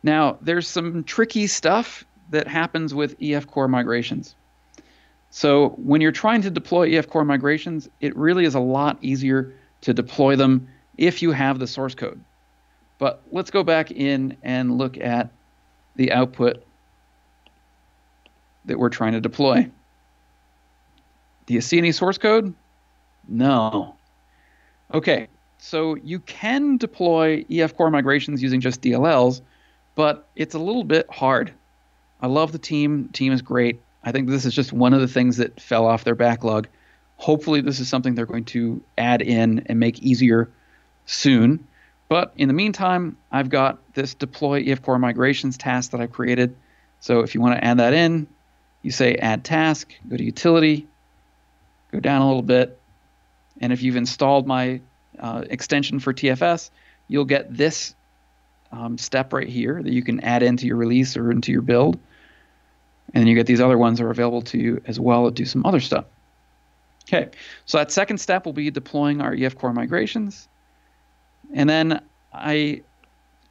Now, there's some tricky stuff that happens with EF Core migrations. So when you're trying to deploy EF Core migrations, it really is a lot easier to deploy them if you have the source code. But let's go back in and look at the output that we're trying to deploy. Do you see any source code? No. Okay, so you can deploy EF Core migrations using just DLLs, but it's a little bit hard. I love the team. The team is great. I think this is just one of the things that fell off their backlog. Hopefully this is something they're going to add in and make easier soon. But in the meantime, I've got this deploy EF Core migrations task that I created. So if you want to add that in, you say add task, go to utility, go down a little bit. And if you've installed my extension for TFS, you'll get this step right here that you can add into your release or into your build. And then you get these other ones that are available to you as well to do some other stuff. Okay, so that second step will be deploying our EF Core migrations. And then the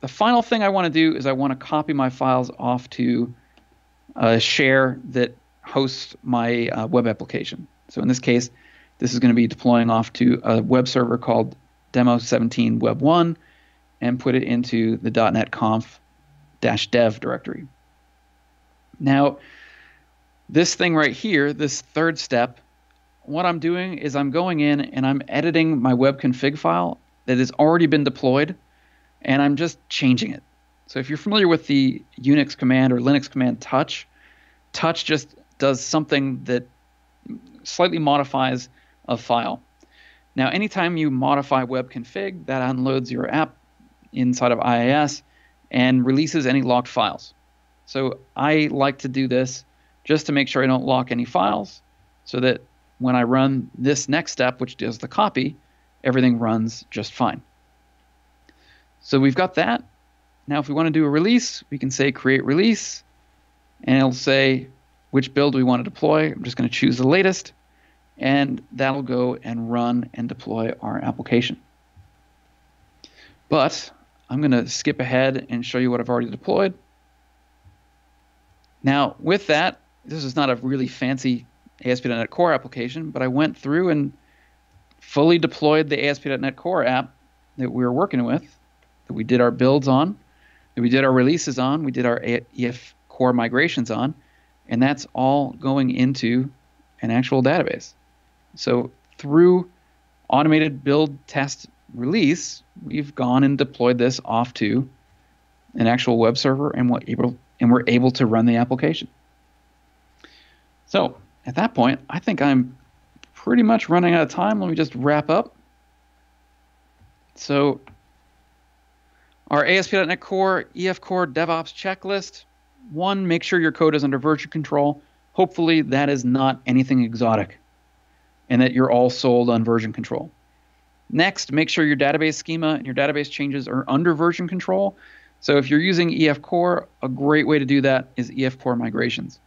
final thing I want to do is I want to copy my files off to a share that hosts my web application. So in this case, this is going to be deploying off to a web server called Demo17 Web1 and put it into the .NET Conf-dev directory. Now, this thing right here, this third step, what I'm doing is I'm going in and I'm editing my web config file that has already been deployed, and I'm just changing it. So if you're familiar with the Unix command or Linux command touch just does something that slightly modifies a file. Now, anytime you modify web config, that unloads your app inside of IIS and releases any locked files. So I like to do this just to make sure I don't lock any files so that when I run this next step, which does the copy, everything runs just fine. So we've got that. Now, if we want to do a release, we can say create release, and it'll say which build we want to deploy. I'm just going to choose the latest, and that'll go and run and deploy our application. But I'm going to skip ahead and show you what I've already deployed. Now, with that, this is not a really fancy ASP.NET Core application, but I went through and fully deployed the ASP.NET Core app that we were working with, that we did our builds on, that we did our releases on, we did our EF Core migrations on, and that's all going into an actual database. So through automated build, test, release, we've gone and deployed this off to an actual web server, and we're able to run the application. So at that point, I think I'm pretty much running out of time. Let me just wrap up. So our ASP.NET Core, EF Core DevOps checklist. 1, make sure your code is under version control. Hopefully that is not anything exotic and that you're all sold on version control. Next, make sure your database schema and your database changes are under version control. So if you're using EF Core, a great way to do that is EF Core migrations.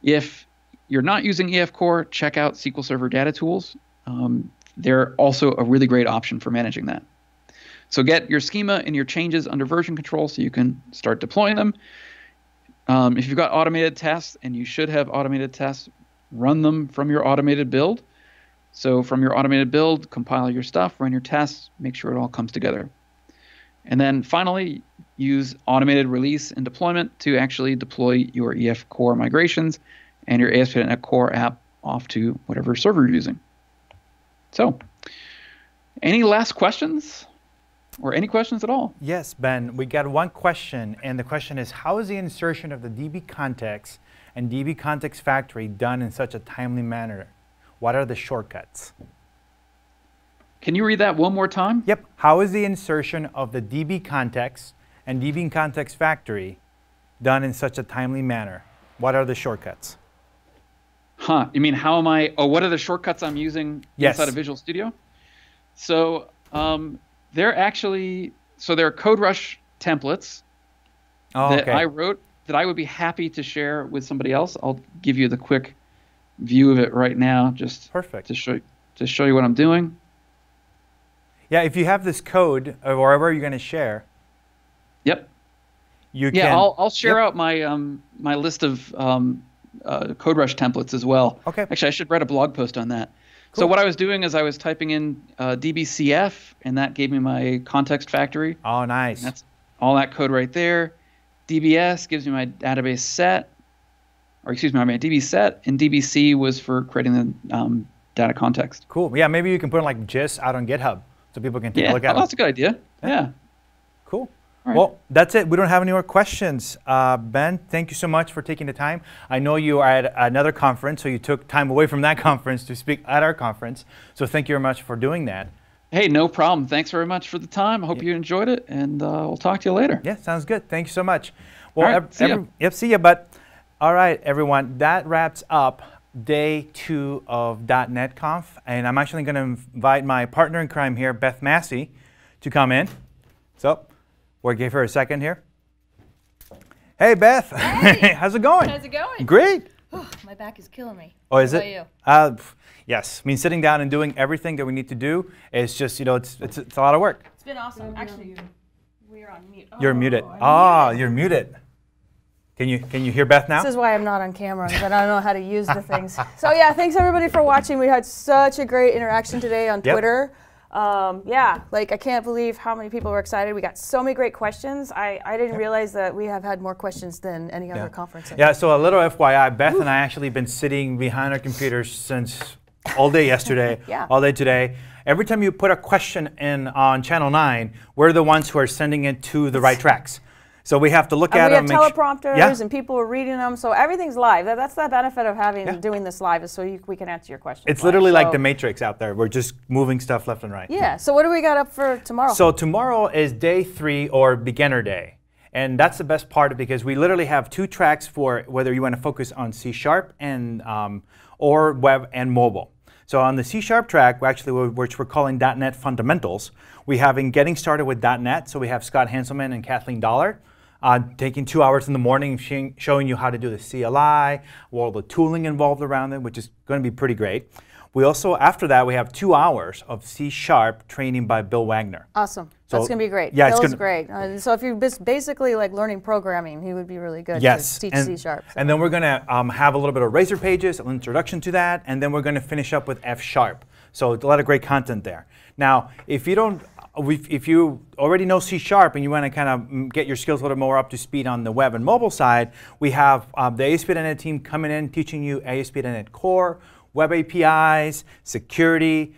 If you're not using EF Core, check out SQL Server Data Tools. They're also a really great option for managing that. So get your schema and your changes under version control so you can start deploying them. If you've got automated tests, and you should have automated tests, run them from your automated build. So from your automated build, compile your stuff, run your tests, make sure it all comes together. And then finally, use automated release and deployment to actually deploy your EF Core migrations and your ASP.NET Core app off to whatever server you're using. So, any last questions? or any questions at all. Yes, Ben, we got one question, and the question is, how is the insertion of the DB context and DB context factory done in such a timely manner? What are the shortcuts? Can you read that one more time? Yep. How is the insertion of the DB context and DB context factory done in such a timely manner? What are the shortcuts? Huh. You mean how am I? Oh, what are the shortcuts I'm using inside of Visual Studio? So they're actually there are CodeRush templates that I wrote that I would be happy to share with somebody else. I'll give you the quick view of it right now, just perfect to show you what I'm doing. Yeah, if you have this code or wherever you're going to share. Yep. You can. Yeah, I'll share out my my list of CodeRush templates as well. Okay. Actually, I should write a blog post on that. Cool. So what I was doing is I was typing in dbcf, and that gave me my context factory. Oh, nice. And that's all that code right there. DBS gives me my database set, or excuse me, my DB set, and DBC was for creating the data context. Cool. Yeah, maybe you can put like GIS out on GitHub so people can take a look at it. That's a good idea. Yeah. Cool. Right. Well, that's it. We don't have any more questions. Ben, thank you so much for taking the time. I know you are at another conference, so you took time away from that conference to speak at our conference. So thank you very much for doing that. Hey, no problem. Thanks very much for the time. I hope you enjoyed it, and we'll talk to you later. Yeah, sounds good. Thank you so much. Well, right, see ya. Yep, see ya. But all right, everyone, that wraps up day 2 of .NET Conf, and I'm actually going to invite my partner in crime here, Beth Massey, to come in. So we'll give her a second here. Hey, Beth. Hey. How's it going? How's it going? Great. Oh, my back is killing me. Oh, is How it? about you? Yes. I mean, sitting down and doing everything that we need to do is just, it's a lot of work. It's been awesome. Actually, we're on mute. You're muted. I'm You're muted. Can you hear Beth now? This is why I'm not on camera, because I don't know how to use the things. So yeah, thanks everybody for watching. We had such a great interaction today on Twitter. Yeah, like I can't believe how many people were excited. We got so many great questions. I didn't realize that we have had more questions than any other conference. Yeah, so a little FYI, Beth and I actually been sitting behind our computers since all day yesterday, all day today. Every time you put a question in on Channel 9, we're the ones who are sending it to the right tracks. So we have to look at them. We have teleprompters and people are reading them, so everything's live. That's the benefit of having doing this live, is so we can answer your questions. It's literally like the Matrix out there. We're just moving stuff left and right. Yeah. So what do we got up for tomorrow? So tomorrow is day 3, or beginner day, and that's the best part because we literally have 2 tracks for whether you want to focus on C# and or web and mobile. So on the C# track, which we're calling .NET Fundamentals, we have in Getting Started with .NET. So we have Scott Hanselman and Kathleen Dollard taking 2 hours in the morning showing you how to do the CLI, all the tooling involved around it, which is going to be pretty great. We also, after that, we have 2 hours of C# training by Bill Wagner. Awesome. So that's going to be great. Yeah, Bill's great. So if you're basically like learning programming, he would be really good to teach C#. So. And then we're going to have a little bit of Razor Pages, an introduction to that, and then we're going to finish up with F#. So a lot of great content there. Now, if you already know C# and you want to kind of get your skills a little more up to speed on the web and mobile side, we have the ASP.NET team coming in teaching you ASP.NET Core, web APIs, security,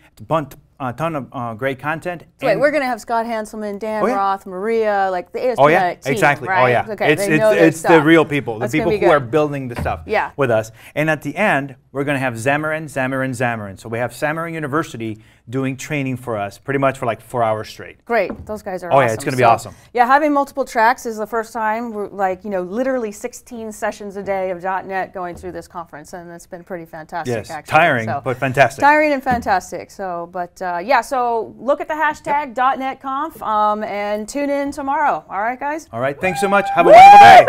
a ton of great content. So wait, we're going to have Scott Hanselman, Dan Roth, Maria, like the ASP.NET team, exactly. right? Oh yeah, okay, it's the real people, the people who are building the stuff Yeah. with us. And at the end, we're going to have Xamarin. So we have Xamarin University doing training for us pretty much for like 4 hours straight. Great, those guys are awesome. Oh yeah, it's going to be awesome. Yeah, having multiple tracks is the first time. We're like, literally 16 sessions a day of .NET going through this conference, and it's been pretty fantastic. Yes, actually. tiring, but fantastic. Tiring and fantastic. So, but yeah, so look at the hashtag .NETConf and tune in tomorrow. All right, guys? All right, thanks so much. Have a wonderful day.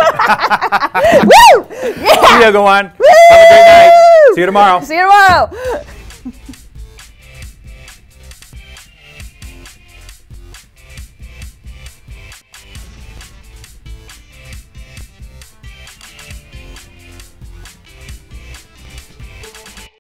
Woo! Yeah! See you, go on. Have a great night. See you tomorrow. See you tomorrow.